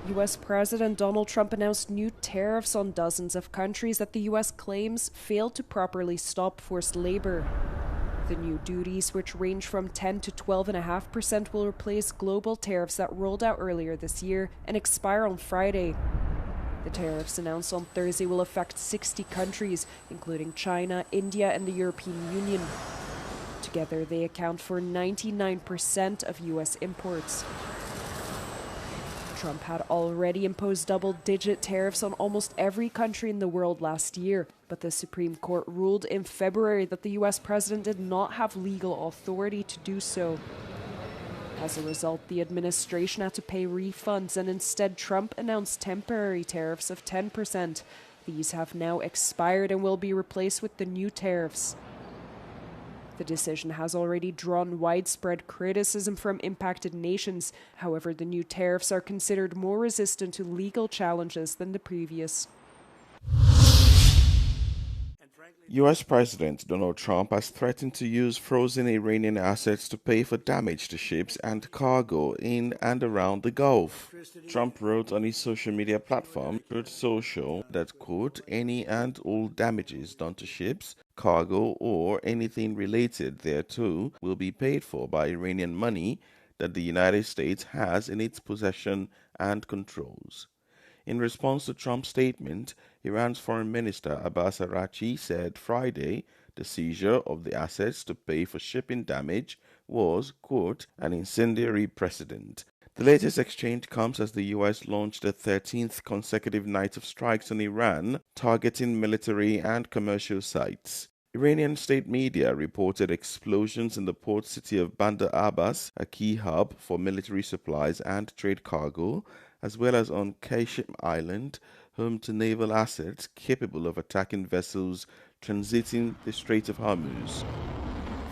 U.S. President Donald Trump announced new tariffs on dozens of countries that the U.S. claims failed to properly stop forced labor. The new duties, which range from 10 to 12.5%, will replace global tariffs that rolled out earlier this year and expire on Friday. The tariffs announced on Thursday will affect 60 countries, including China, India, and the European Union. Together, they account for 99% of U.S. imports. Trump had already imposed double-digit tariffs on almost every country in the world last year, but the Supreme Court ruled in February that the U.S. president did not have legal authority to do so. As a result, the administration had to pay refunds, and instead Trump announced temporary tariffs of 10%. These have now expired and will be replaced with the new tariffs. The decision has already drawn widespread criticism from impacted nations. However, the new tariffs are considered more resistant to legal challenges than the previous. U.S. President Donald Trump has threatened to use frozen Iranian assets to pay for damage to ships and cargo in and around the Gulf. Trump wrote on his social media platform, Truth Social, that, quote, any and all damages done to ships, cargo, or anything related thereto will be paid for by Iranian money that the United States has in its possession and controls. In response to Trump's statement, Iran's Foreign Minister Abbas Araghchi said Friday the seizure of the assets to pay for shipping damage was, quote, an incendiary precedent. The latest exchange comes as the U.S. launched a 13th consecutive night of strikes on Iran, targeting military and commercial sites. Iranian state media reported explosions in the port city of Bandar Abbas, a key hub for military supplies and trade cargo, as well as on Qashm Island, home to naval assets capable of attacking vessels transiting the Strait of Hormuz.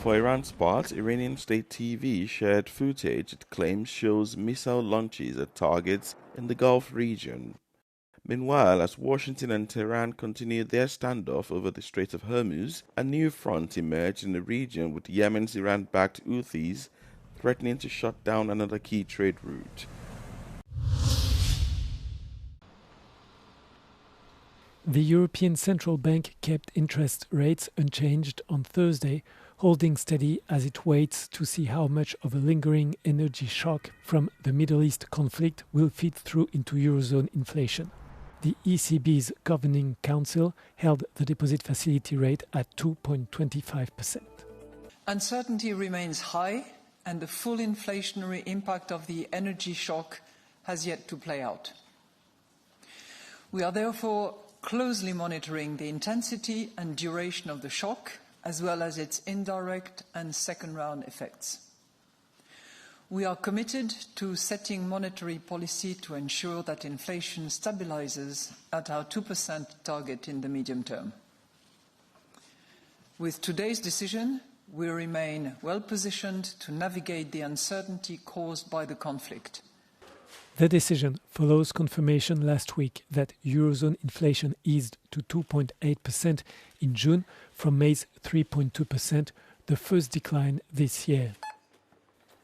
For Iran's part, Iranian state TV shared footage it claims shows missile launches at targets in the Gulf region. Meanwhile, as Washington and Tehran continued their standoff over the Strait of Hormuz, a new front emerged in the region with Yemen's Iran-backed Houthis threatening to shut down another key trade route. The European Central Bank kept interest rates unchanged on Thursday, holding steady as it waits to see how much of a lingering energy shock from the Middle East conflict will feed through into Eurozone inflation. The ECB's Governing Council held the deposit facility rate at 2.25%. Uncertainty remains high, and the full inflationary impact of the energy shock has yet to play out. We are therefore closely monitoring the intensity and duration of the shock, as well as its indirect and second-round effects. We are committed to setting monetary policy to ensure that inflation stabilizes at our 2% target in the medium term. With today's decision, we remain well-positioned to navigate the uncertainty caused by the conflict. The decision follows confirmation last week that Eurozone inflation eased to 2.8% in June from May's 3.2%, the first decline this year.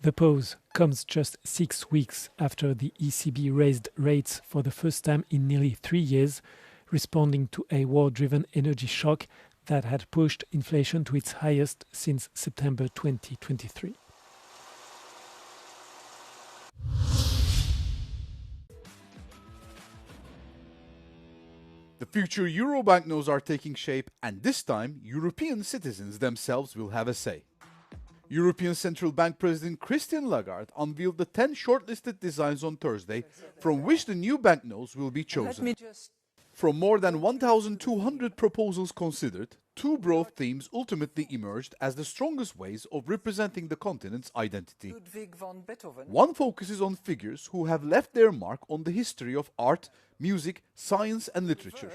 The pause comes just 6 weeks after the ECB raised rates for the first time in nearly 3 years, responding to a war-driven energy shock that had pushed inflation to its highest since September 2023. The future euro banknotes are taking shape, and this time, European citizens themselves will have a say. European Central Bank President Christine Lagarde unveiled the 10 shortlisted designs on Thursday, from which the new banknotes will be chosen. From more than 1,200 proposals considered, 2 broad themes ultimately emerged as the strongest ways of representing the continent's identity. One focuses on figures who have left their mark on the history of art, music, science and literature.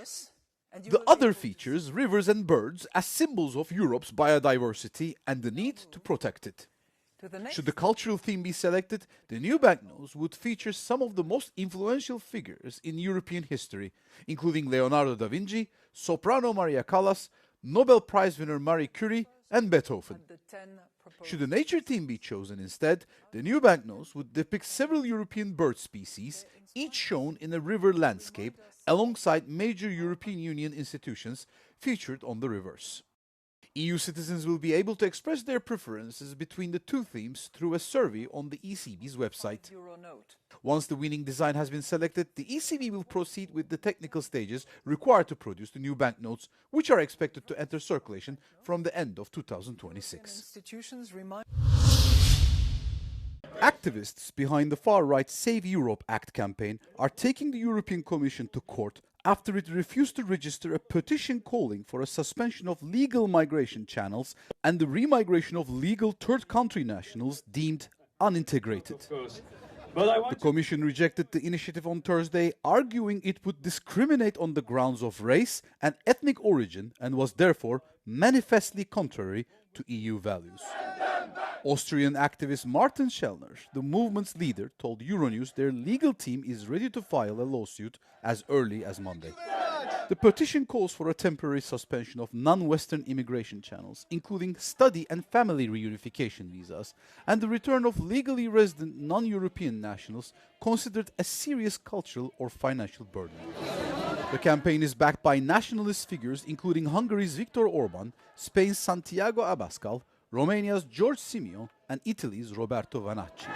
The other features rivers and birds as symbols of Europe's biodiversity and the need to protect it. Should the cultural theme be selected, the new banknotes would feature some of the most influential figures in European history, including Leonardo da Vinci, soprano Maria Callas, Nobel Prize winner Marie Curie, and Beethoven. Should a nature theme be chosen instead, the new banknotes would depict several European bird species, each shown in a river landscape alongside major European Union institutions featured on the reverse. EU citizens will be able to express their preferences between the two themes through a survey on the ECB's website. Once the winning design has been selected, the ECB will proceed with the technical stages required to produce the new banknotes, which are expected to enter circulation from the end of 2026. Activists behind the far-right Save Europe Act campaign are taking the European Commission to court after it refused to register a petition calling for a suspension of legal migration channels and the remigration of legal third country nationals deemed unintegrated. The Commission rejected the initiative on Thursday, arguing it would discriminate on the grounds of race and ethnic origin and was therefore manifestly contrary to EU values. Austrian activist Martin Schellner, the movement's leader, told Euronews their legal team is ready to file a lawsuit as early as Monday. The petition calls for a temporary suspension of non-Western immigration channels, including study and family reunification visas, and the return of legally resident non-European nationals considered a serious cultural or financial burden. The campaign is backed by nationalist figures including Hungary's Viktor Orban, Spain's Santiago Abascal, Romania's George Simion, and Italy's Roberto Vanacci.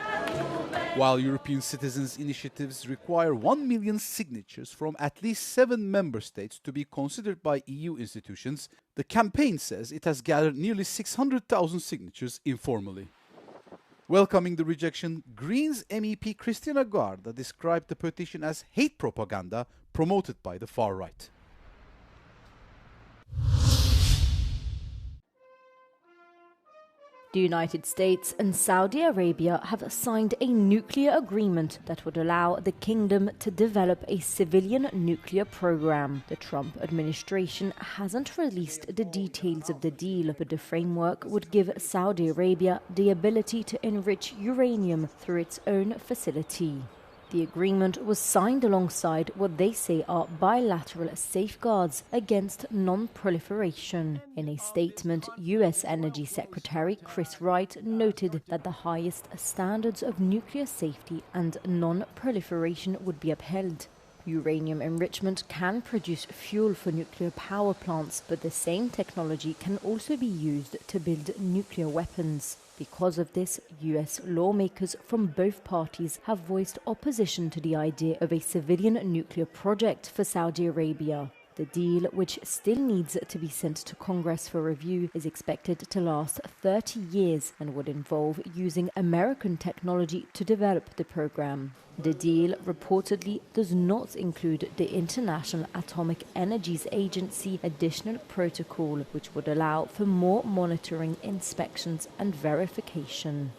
While European citizens' initiatives require 1 million signatures from at least 7 member states to be considered by EU institutions, the campaign says it has gathered nearly 600,000 signatures informally. Welcoming the rejection, Greens MEP Cristina Guarda described the petition as hate propaganda promoted by the far right. The United States and Saudi Arabia have signed a nuclear agreement that would allow the kingdom to develop a civilian nuclear program. The Trump administration hasn't released the details of the deal, but the framework would give Saudi Arabia the ability to enrich uranium through its own facility. The agreement was signed alongside what they say are bilateral safeguards against non-proliferation. In a statement, U.S. Energy Secretary Chris Wright noted that the highest standards of nuclear safety and non-proliferation would be upheld. Uranium enrichment can produce fuel for nuclear power plants, but the same technology can also be used to build nuclear weapons. Because of this, US lawmakers from both parties have voiced opposition to the idea of a civilian nuclear project for Saudi Arabia. The deal, which still needs to be sent to Congress for review, is expected to last 30 years and would involve using American technology to develop the program. The deal reportedly does not include the International Atomic Energy Agency additional protocol, which would allow for more monitoring, inspections and verification.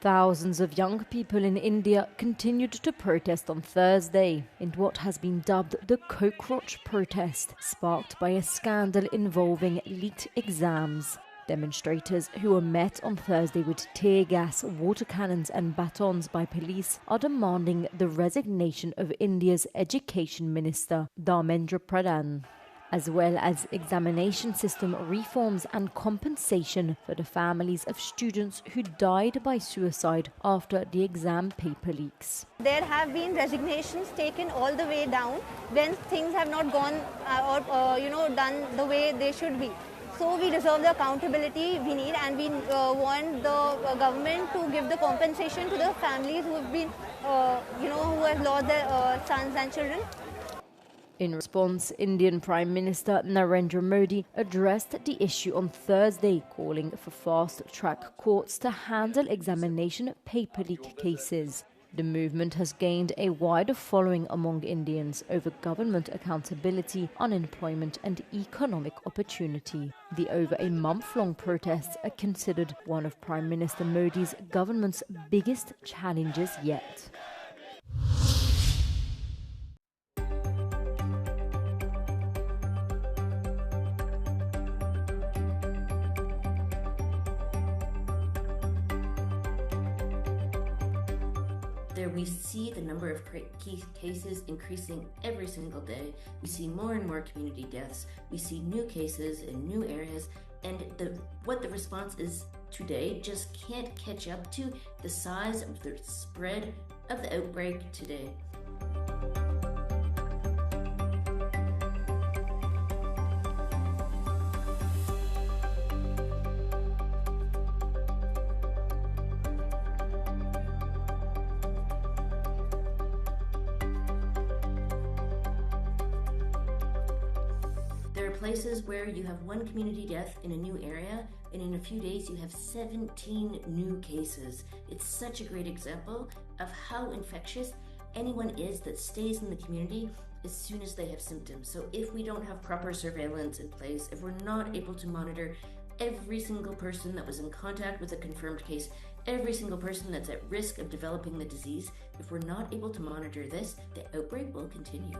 Thousands of young people in India continued to protest on Thursday in what has been dubbed the cockroach protest, sparked by a scandal involving leaked exams. Demonstrators who were met on Thursday with tear gas, water cannons and batons by police are demanding the resignation of India's Education Minister, Dharmendra Pradhan, as well as examination system reforms and compensation for the families of students who died by suicide after the exam paper leaks. There have been resignations taken all the way down when things have not gone done the way they should be. So we deserve the accountability we need, and we want the government to give the compensation to the families who have been, who have lost their sons and children. In response, Indian Prime Minister Narendra Modi addressed the issue on Thursday, calling for fast-track courts to handle examination paper leak cases. The movement has gained a wider following among Indians over government accountability, unemployment and economic opportunity. The over a month-long protests are considered one of Prime Minister Modi's government's biggest challenges yet. There we see the number of cases increasing every single day. We see more and more community deaths. We see new cases in new areas, and what the response is today just can't catch up to the size of the spread of the outbreak today. There are places where you have one community death in a new area, and in a few days you have 17 new cases. It's such a great example of how infectious anyone is that stays in the community as soon as they have symptoms. So if we don't have proper surveillance in place, if we're not able to monitor every single person that was in contact with a confirmed case, every single person that's at risk of developing the disease, if we're not able to monitor this, the outbreak will continue.